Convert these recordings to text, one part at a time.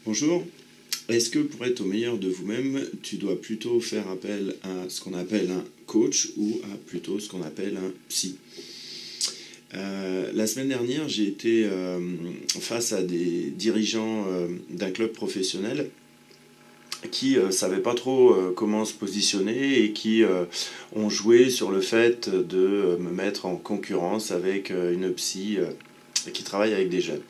Bonjour, est-ce que pour être au meilleur de vous-même, tu dois plutôt faire appel à ce qu'on appelle un coach ou à plutôt ce qu'on appelle un psy? La semaine dernière, j'ai été face à des dirigeants d'un club professionnel qui ne savaient pas trop comment se positionner et qui ont joué sur le fait de me mettre en concurrence avec une psy qui travaille avec des jeunes.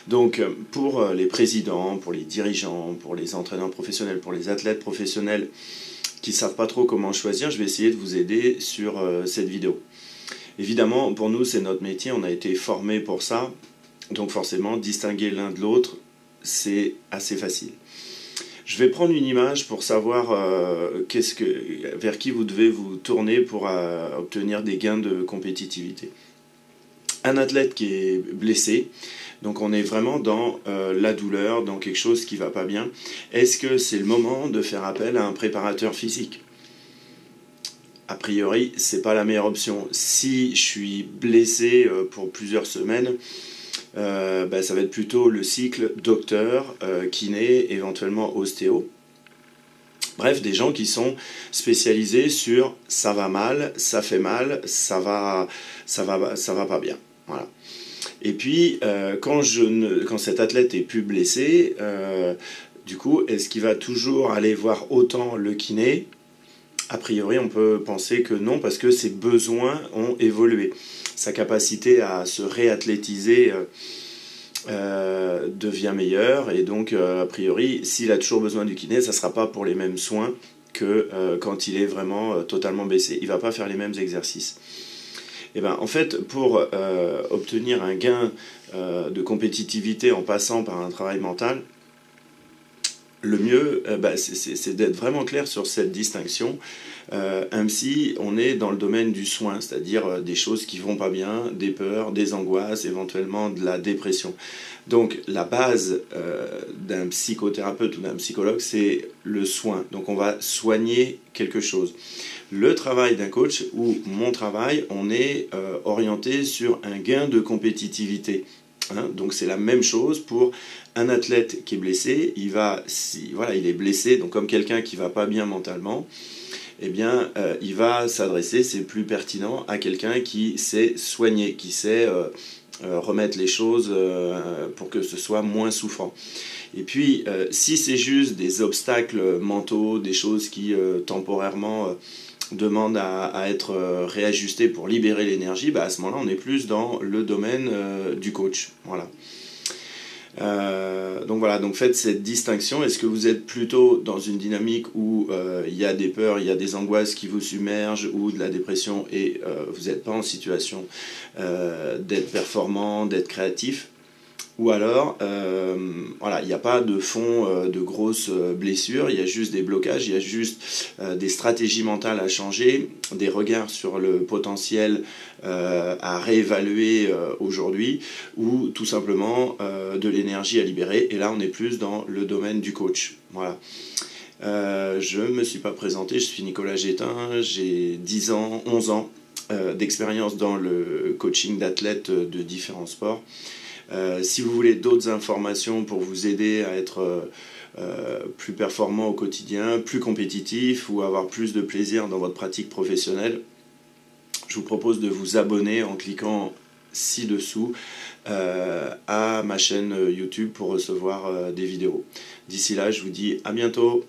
Donc pour les présidents, pour les dirigeants, pour les entraîneurs professionnels, pour les athlètes professionnels qui ne savent pas trop comment choisir, je vais essayer de vous aider sur cette vidéo. Évidemment, pour nous, c'est notre métier, on a été formés pour ça, donc forcément, distinguer l'un de l'autre, c'est assez facile. Je vais prendre une image pour savoir vers qui vous devez vous tourner pour obtenir des gains de compétitivité. Un athlète qui est blessé, donc on est vraiment dans la douleur, dans quelque chose qui ne va pas bien. Est-ce que c'est le moment de faire appel à un préparateur physique? A priori, ce n'est pas la meilleure option. Si je suis blessé pour plusieurs semaines, ça va être plutôt le cycle docteur, kiné, éventuellement ostéo. Bref, des gens qui sont spécialisés sur ça va mal, ça fait mal, ça va pas bien. Voilà. Et puis, quand cet athlète est plus blessé, du coup, est-ce qu'il va toujours aller voir autant le kiné? A priori, on peut penser que non, parce que ses besoins ont évolué. Sa capacité à se réathlétiser devient meilleure, et donc, a priori, s'il a toujours besoin du kiné, ça ne sera pas pour les mêmes soins que quand il est vraiment totalement blessé. Il ne va pas faire les mêmes exercices. Et ben, en fait, pour obtenir un gain de compétitivité en passant par un travail mental, le mieux, c'est d'être vraiment clair sur cette distinction. Un psy, on est dans le domaine du soin, c'est-à-dire des choses qui vont pas bien, des peurs, des angoisses, éventuellement de la dépression. Donc la base d'un psychothérapeute ou d'un psychologue, c'est le soin. Donc on va soigner quelque chose. Le travail d'un coach ou mon travail, on est orienté sur un gain de compétitivité. Donc c'est la même chose pour un athlète qui est blessé. Il est blessé, donc comme quelqu'un qui va pas bien mentalement, eh bien, il va s'adresser, c'est plus pertinent, à quelqu'un qui sait soigner, qui sait remettre les choses pour que ce soit moins souffrant. Et puis, si c'est juste des obstacles mentaux, des choses qui temporairement demandent à être réajustées pour libérer l'énergie, à ce moment-là, on est plus dans le domaine du coach. Voilà. Donc faites cette distinction. Est-ce que vous êtes plutôt dans une dynamique où il y a des peurs, il y a des angoisses qui vous submergent, ou de la dépression, et vous n'êtes pas en situation d'être performant, d'être créatif? Ou alors, il n'y a pas de fond de grosses blessures, il y a juste des blocages, il y a juste des stratégies mentales à changer, des regards sur le potentiel à réévaluer aujourd'hui, ou tout simplement de l'énergie à libérer. Et là, on est plus dans le domaine du coach. Voilà. Je ne me suis pas présenté, je suis Nicolas Gétin, j'ai 10 ans, 11 ans d'expérience dans le coaching d'athlètes de différents sports. Si vous voulez d'autres informations pour vous aider à être plus performant au quotidien, plus compétitif, ou avoir plus de plaisir dans votre pratique professionnelle, je vous propose de vous abonner en cliquant ci-dessous à ma chaîne YouTube pour recevoir des vidéos. D'ici là, je vous dis à bientôt.